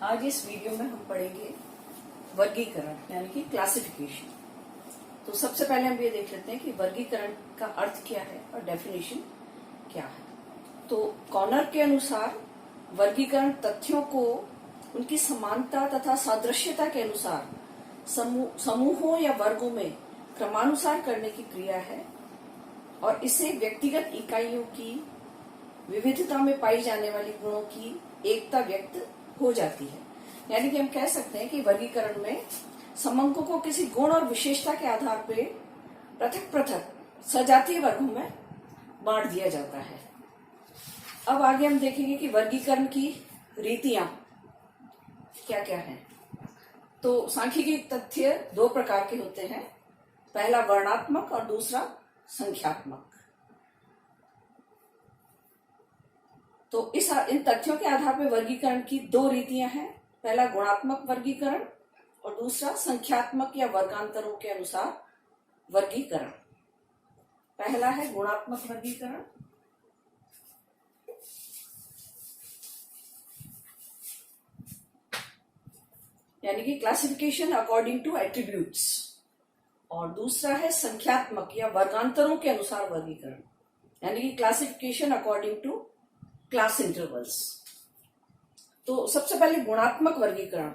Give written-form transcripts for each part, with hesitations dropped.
आज इस वीडियो में हम पढ़ेंगे वर्गीकरण यानी कि क्लासिफिकेशन। तो सबसे पहले हम ये देख लेते हैं कि वर्गीकरण का अर्थ क्या है और डेफिनेशन क्या है। तो कॉर्नर के अनुसार वर्गीकरण तथ्यों को उनकी समानता तथा सादृश्यता के अनुसार समूहों या वर्गों में क्रमानुसार करने की क्रिया है और इसे व्यक्तिगत इकाइयों की विविधता में पाई जाने वाली गुणों की एकता व्यक्त हो जाती है। यानी कि हम कह सकते हैं कि वर्गीकरण में समंकों को किसी गुण और विशेषता के आधार पर पृथक पृथक सजातीय वर्गों में बांट दिया जाता है। अब आगे हम देखेंगे कि वर्गीकरण की रीतियां क्या क्या हैं। तो सांख्यिकी तथ्य दो प्रकार के होते हैं, पहला वर्णात्मक और दूसरा संख्यात्मक। तो इन तथ्यों के आधार पर वर्गीकरण की दो रीतियां हैं, पहला गुणात्मक वर्गीकरण और दूसरा संख्यात्मक या वर्गांतरों के अनुसार वर्गीकरण। पहला है गुणात्मक वर्गीकरण। यानी कि क्लासिफिकेशन अकॉर्डिंग टू एट्रीब्यूट्स, और दूसरा है संख्यात्मक या वर्गांतरों के अनुसार वर्गीकरण यानी कि classification according to class intervals. तो सबसे पहले गुणात्मक वर्गीकरण,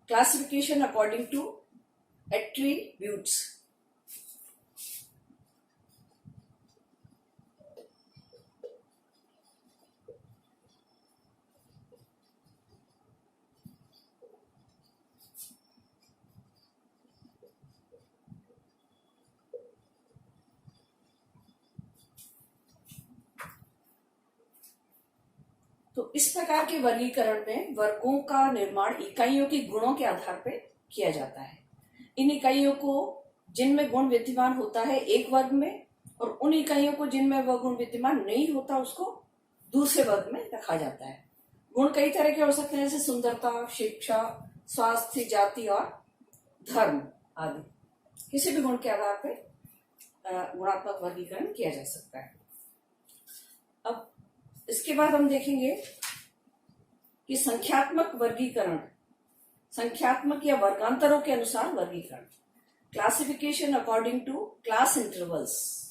क्लासिफिकेशन अकॉर्डिंग टू एट्रीब्यूट्स। तो इस प्रकार के वर्गीकरण में वर्गों का निर्माण इकाइयों की गुणों के आधार पर किया जाता है। इन इकाइयों को जिनमें गुण विद्यमान होता है एक वर्ग में, और उन इकाइयों को जिनमें वह गुण विद्यमान नहीं होता उसको दूसरे वर्ग में रखा जाता है। गुण कई तरह के हो सकते हैं, जैसे सुंदरता, शिक्षा, स्वास्थ्य, जाति और धर्म आदि। किसी भी गुण के आधार पर गुणात्मक वर्गीकरण किया जा सकता है। अब इसके बाद हम देखेंगे कि संख्यात्मक वर्गीकरण, संख्यात्मक या वर्गांतरों के अनुसार वर्गीकरण, classification according to class intervals.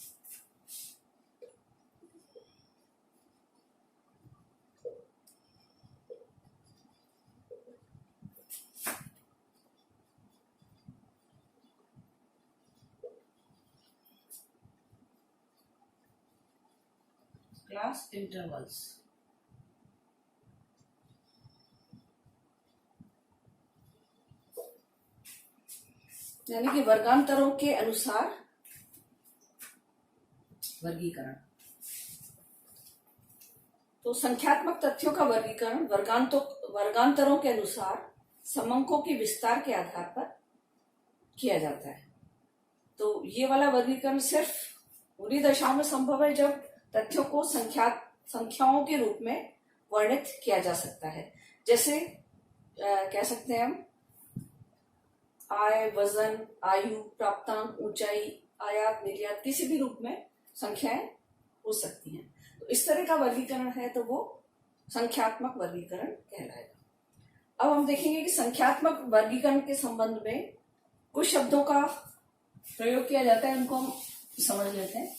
Class intervals यानी कि वर्गांतरों के अनुसार वर्गीकरण। तो संख्यात्मक तथ्यों का वर्गीकरण वर्गांतरों के अनुसार समंकों के विस्तार के आधार पर किया जाता है। तो ये वाला वर्गीकरण सिर्फ उन्हीं दशाओं में संभव है जब तथ्यों को संख्याओं के रूप में वर्णित किया जा सकता है। जैसे कह सकते हैं हम आय, वजन, आयु, प्राप्तांक, ऊंचाई, आयात, निर्यात, किसी भी रूप में संख्याएं हो सकती हैं। तो इस तरह का वर्गीकरण है तो वो संख्यात्मक वर्गीकरण कहलाएगा। अब हम देखेंगे कि संख्यात्मक वर्गीकरण के संबंध में कुछ शब्दों का प्रयोग किया जाता है, उनको हम समझ लेते हैं।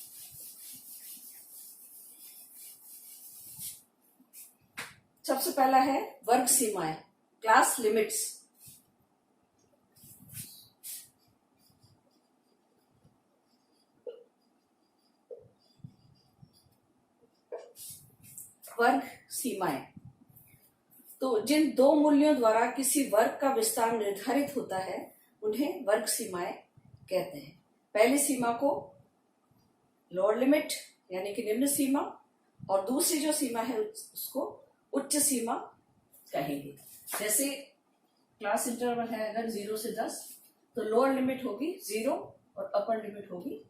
सबसे पहला है वर्ग सीमाएं, क्लास लिमिट्स। वर्ग सीमाएं, तो जिन दो मूल्यों द्वारा किसी वर्ग का विस्तार निर्धारित होता है उन्हें वर्ग सीमाएं कहते हैं। पहली सीमा को लोअर लिमिट यानी कि निम्न सीमा, और दूसरी जो सीमा है उसको उच्च सीमा कहेंगे। जैसे क्लास इंटरवल है अगर 0 से 10, तो लोअर लिमिट होगी 0 और अपर लिमिट होगी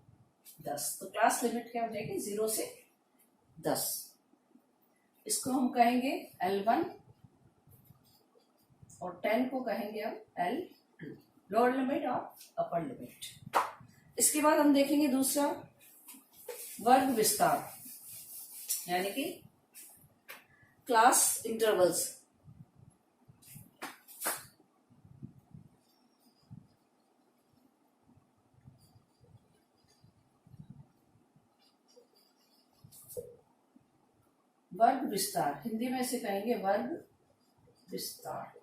10। तो क्लास लिमिट क्या हो जाएगी 0 से 10। इसको हम कहेंगे L1 और 10 को कहेंगे हम L2, लोअर लिमिट और अपर लिमिट। इसके बाद हम देखेंगे दूसरा वर्ग विस्तार यानी कि क्लास इंटरवल्स। वर्ग विस्तार, हिंदी में इसे कहेंगे वर्ग विस्तार।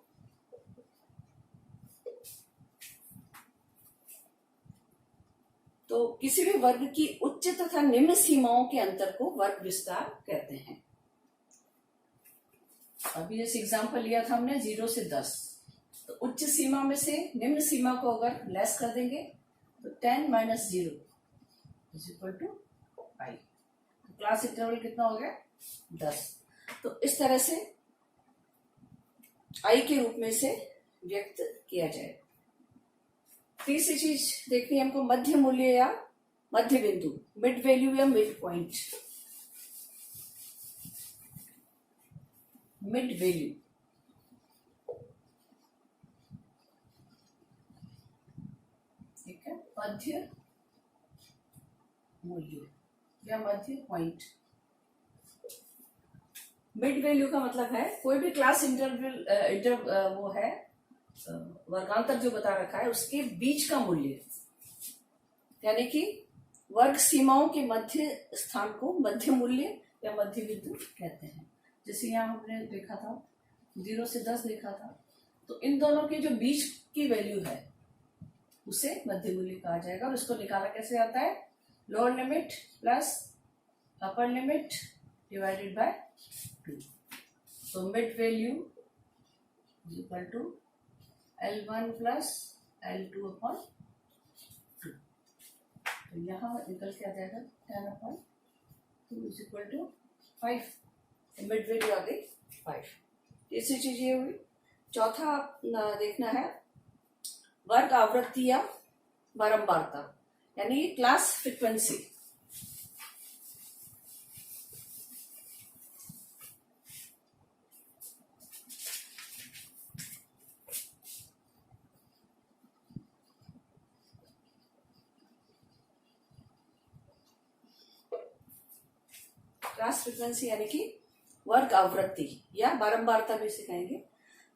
तो किसी भी वर्ग की उच्च तथा निम्न सीमाओं के अंतर को वर्ग विस्तार कहते हैं। अभी जैसे एग्जाम्पल लिया था हमने 0 से 10, तो उच्च सीमा में से निम्न सीमा को अगर लेस कर देंगे तो 10 - 0 = 5। क्लास इंटरवल कितना हो गया? 10। तो इस तरह से आई के रूप में से व्यक्त किया जाए। तीसरी चीज देखनी है हमको, मध्य मूल्य या मध्य बिंदु, मिड वैल्यू या मिड पॉइंट। मिड वैल्यू ठीक है, मध्य मूल्य या मध्य पॉइंट। मिड वैल्यू का मतलब है कोई भी क्लास इंटरवल वो है वर्गांतर जो बता रखा है उसके बीच का मूल्य, यानी कि वर्ग सीमाओं के मध्य स्थान को मध्य मूल्य या मध्य बिंदु कहते हैं। जैसे यहाँ हमने देखा था 0 से 10 देखा था, तो इन दोनों के जो बीच की वैल्यू है उसे मध्य मूल्य कहा जाएगा। और इसको निकाला कैसे आता है? Lower limit plus upper limit divided by 2। तो mid value equal to L1 plus L2 upon 2। तो यहाँ निकल के आ जाएगा 10/2 इक्वल टू 5। मिड वैल्यू आ गई 5। तीसरी चीज ये हुई। चौथा देखना है वर्ग आवृत्ति या बारंबारता, यानी क्लास फ्रीक्वेंसी। क्लास फ्रीक्वेंसी यानी कि वर्ग आवृत्ति या बारंबारता भी इसे कहेंगे।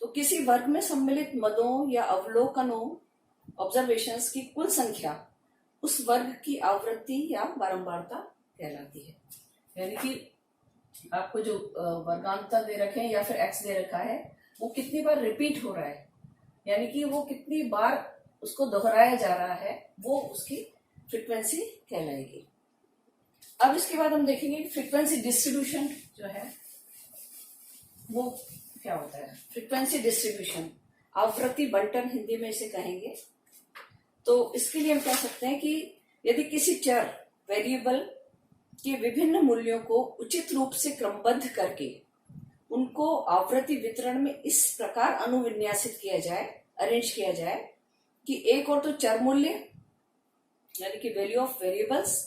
तो किसी वर्ग में सम्मिलित मदों या अवलोकनों ऑब्जर्वेशंस की कुल संख्या उस वर्ग की आवृत्ति या बारंबारता कहलाती है। यानी कि आपको जो वर्गांतर दे रखे हैं या फिर एक्स दे रखा है वो कितनी बार रिपीट हो रहा है, यानी कि वो कितनी बार उसको दोहराया जा रहा है, वो उसकी फ्रीक्वेंसी कहलाएगी। अब इसके बाद हम देखेंगे फ्रीक्वेंसी डिस्ट्रीब्यूशन जो है वो क्या होता है। फ्रीक्वेंसी डिस्ट्रीब्यूशन, आवृत्ति बंटन हिंदी में इसे कहेंगे। तो इसके लिए हम कह सकते हैं कि यदि किसी चर वेरिएबल के विभिन्न मूल्यों को उचित रूप से क्रमबद्ध करके उनको आवृत्ति वितरण में इस प्रकार अनुविन्यासित किया जाए, अरेंज किया जाए कि एक और तो चर मूल्य यानी कि वैल्यू ऑफ वेरिएबल्स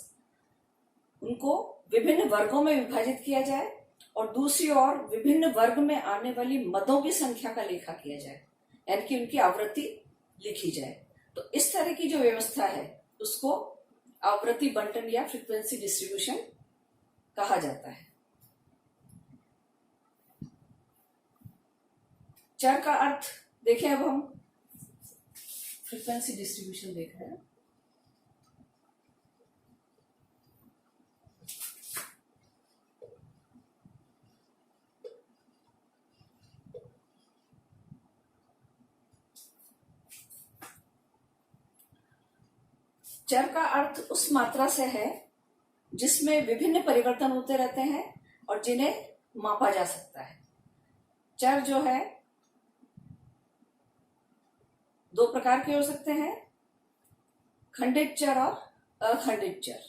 उनको विभिन्न वर्गों में विभाजित किया जाए और दूसरी ओर विभिन्न वर्ग में आने वाली मदों की संख्या का लेखा किया जाए, यानी कि उनकी आवृत्ति लिखी जाए। तो इस तरह की जो व्यवस्था है उसको आवृत्ति बंटन या फ्रीक्वेंसी डिस्ट्रीब्यूशन कहा जाता है। चर का अर्थ देखें। अब हम फ्रीक्वेंसी डिस्ट्रीब्यूशन देख रहे हैं। चर का अर्थ उस मात्रा से है जिसमें विभिन्न परिवर्तन होते रहते हैं और जिन्हें मापा जा सकता है। चर जो है दो प्रकार के हो सकते हैं, खंडित चर और अखंडित चर।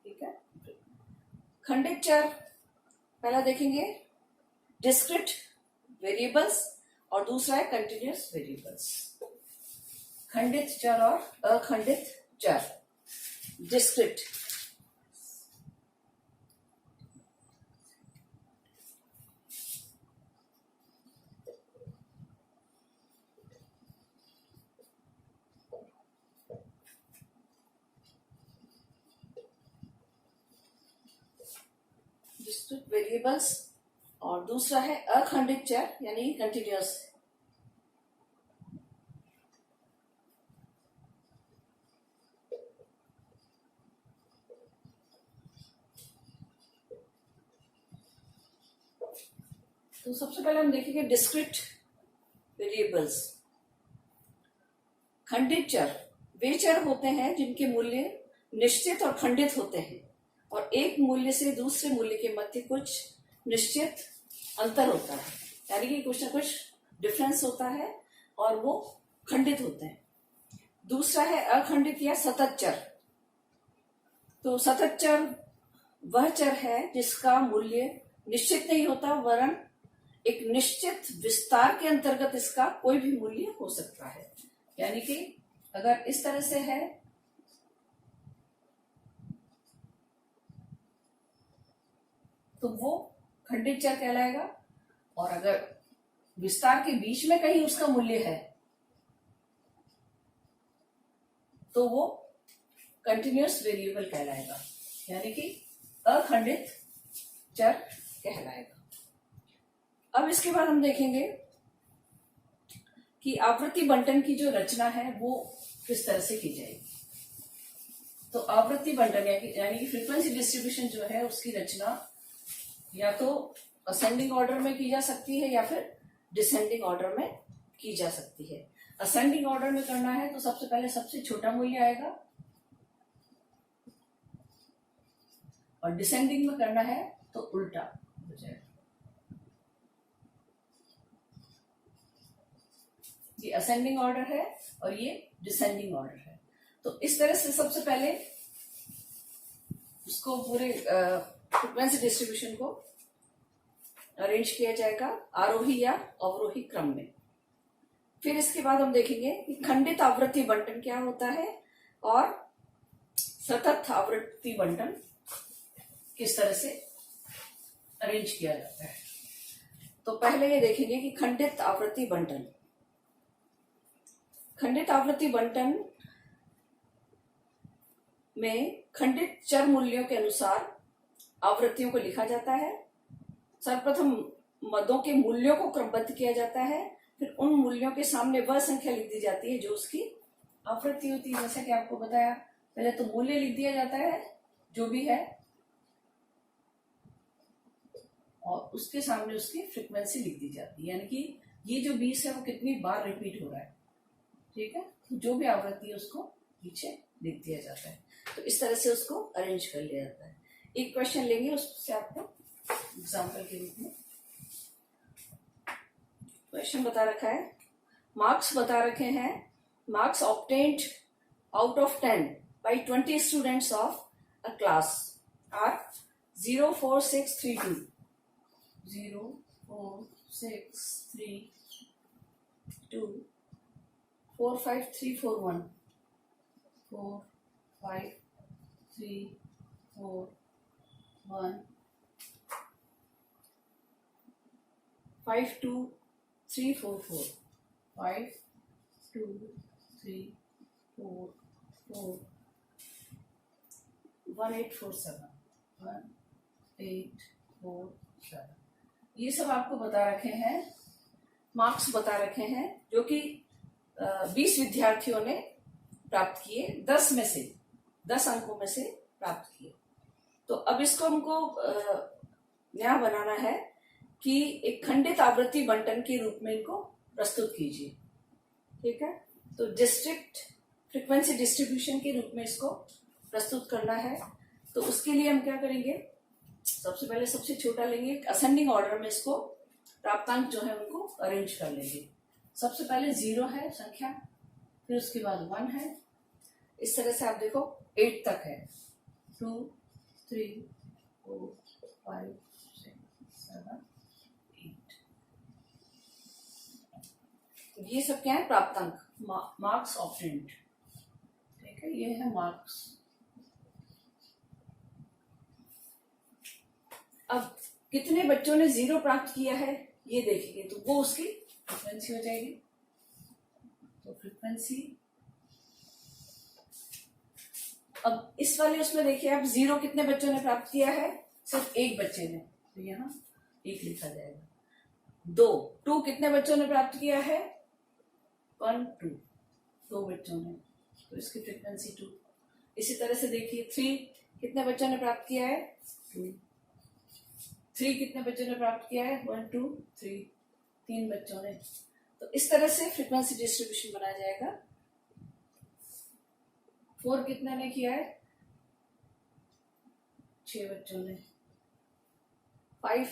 ठीक है, खंडित चर पहला देखेंगे डिस्क्रीट वेरिएबल्स और दूसरा है कंटिन्यूअस वेरिएबल्स। खंडित चर और अखंडित चर। डिस्क्रीट वेरिएबल्स और दूसरा है अखंडित चर यानी कंटिन्यूअस। तो सबसे पहले हम देखेंगे डिस्क्रीट वेरिएबल्स। खंडित चर वे चर होते हैं जिनके मूल्य निश्चित और खंडित होते हैं और एक मूल्य से दूसरे मूल्य के मध्य कुछ निश्चित अंतर होता है, यानी कि कुछ ना कुछ डिफरेंस होता है और वो खंडित होते हैं। दूसरा है अखंडित या सतत चर। तो सतत चर वह चर है जिसका मूल्य निश्चित नहीं होता वरन एक निश्चित विस्तार के अंतर्गत इसका कोई भी मूल्य हो सकता है। यानी कि अगर इस तरह से है तो वो खंडित चर कहलाएगा, और अगर विस्तार के बीच में कहीं उसका मूल्य है तो वो कंटिन्यूअस वेरिएबल कहलाएगा, यानी कि अखंडित चर कहलाएगा। अब इसके बाद हम देखेंगे कि आवृत्ति बंटन की जो रचना है वो किस तरह से की जाएगी। तो आवृत्ति बंटन यानी कि फ्रीक्वेंसी डिस्ट्रीब्यूशन जो है उसकी रचना या तो असेंडिंग ऑर्डर में की जा सकती है या फिर डिसेंडिंग ऑर्डर में की जा सकती है। असेंडिंग ऑर्डर में करना है तो सबसे पहले सबसे छोटा मूल्य आएगा, और डिसेंडिंग में करना है तो उल्टा हो जाएगा। ये असेंडिंग ऑर्डर है और ये डिसेंडिंग ऑर्डर है। तो इस तरह से सबसे पहले उसको पूरे फ्रीक्वेंसी डिस्ट्रीब्यूशन को अरेंज किया जाएगा आरोही या अवरोही क्रम में। फिर इसके बाद हम देखेंगे कि खंडित आवृत्ति बंटन क्या होता है और सतत आवृत्ति बंटन किस तरह से अरेंज किया जाता है। तो पहले ये देखेंगे कि खंडित आवृत्ति बंटन। खंडित आवृत्ति बंटन में खंडित चर मूल्यों के अनुसार आवृत्तियों को लिखा जाता है। सर्वप्रथम मदों के मूल्यों को क्रमबद्ध किया जाता है, फिर उन मूल्यों के सामने वह संख्या लिख दी जाती है जो उसकी आवृत्ति होती है। जैसा कि आपको बताया, पहले तो मूल्य लिख दिया जाता है जो भी है और उसके सामने उसकी फ्रीक्वेंसी लिख दी जाती है, यानी कि ये जो 20 है वो कितनी बार रिपीट हो रहा है। ठीक है, तो जो भी आवृत्ति है उसको पीछे लिख दिया जाता है। तो इस तरह से उसको अरेंज कर लिया जाता है। एक क्वेश्चन लेंगे उससे आपको एग्जाम्पल के रूप में। क्वेश्चन बता रखा है, मार्क्स बता रखे हैं, marks obtained out of 10 by 20 students of a class are 0, 4, 6, 3, 2, 0, 4, 6, 3, 2, 4, 5, 3, 4, 1, 4, 5, 3, 4, 1, 5, 2, 3, 4, 4, 5, 2, 3, 4, 4, 1, 8, 4, 7, 1, 8, 4, 7। ये सब आपको बता रखे हैं, मार्क्स बता रखे हैं जो कि 20 विद्यार्थियों ने प्राप्त किए, 10 में से 10 अंकों में से प्राप्त किए। तो अब इसको हमको नया बनाना है कि एक खंडित आवृत्ति बंटन के रूप में इनको प्रस्तुत कीजिए। ठीक है, तो डिस्ट्रिक्ट फ्रीक्वेंसी डिस्ट्रीब्यूशन के रूप में इसको प्रस्तुत करना है। तो उसके लिए हम क्या करेंगे, सबसे पहले सबसे छोटा लेंगे, असेंडिंग ऑर्डर में इसको प्राप्तांक जो है उनको अरेंज कर लेंगे। सबसे पहले 0 है संख्या, फिर उसके बाद 1 है, इस तरह से आप देखो 8 तक है, 2, 3, 4, 5, 6, 7, 8। ये सब क्या है, प्राप्तांक, मार्क्स ऑब्टेन्ड। ठीक है, ये है मार्क्स। अब कितने बच्चों ने 0 प्राप्त किया है ये देखेंगे, तो वो उसकी फ्रीक्वेंसी हो जाएगी। तो फ्रीक्वेंसी, अब इस वाले उसमें देखिए आप 0 कितने बच्चों ने प्राप्त किया है, सिर्फ एक बच्चे ने, तो यहाँ 1 लिखा जाएगा। 2 कितने बच्चों ने प्राप्त किया है, 1, 2, 2 बच्चों ने, तो इसकी फ्रीक्वेंसी 2। इसी तरह से देखिए 3 कितने बच्चों ने प्राप्त किया है, 2। 3 कितने बच्चों ने प्राप्त किया है? 1 2 3, 3 बच्चों ने। तो इस तरह से फ्रीक्वेंसी डिस्ट्रीब्यूशन बनाया जाएगा। 4 कितने ने किया है? 6 बच्चों ने। 5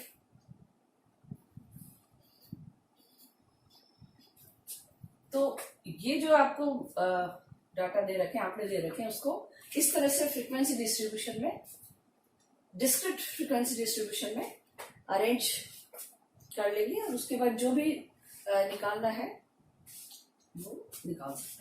तो ये जो आपको डाटा दे रखे हैं, आंकड़े दे रखे हैं, उसको इस तरह से फ्रीक्वेंसी डिस्ट्रीब्यूशन में, डिस्क्रिट फ्रीक्वेंसी डिस्ट्रीब्यूशन में अरेंज कर लेंगे और उसके बाद जो भी निकालना है वो निकाल सकते हैं।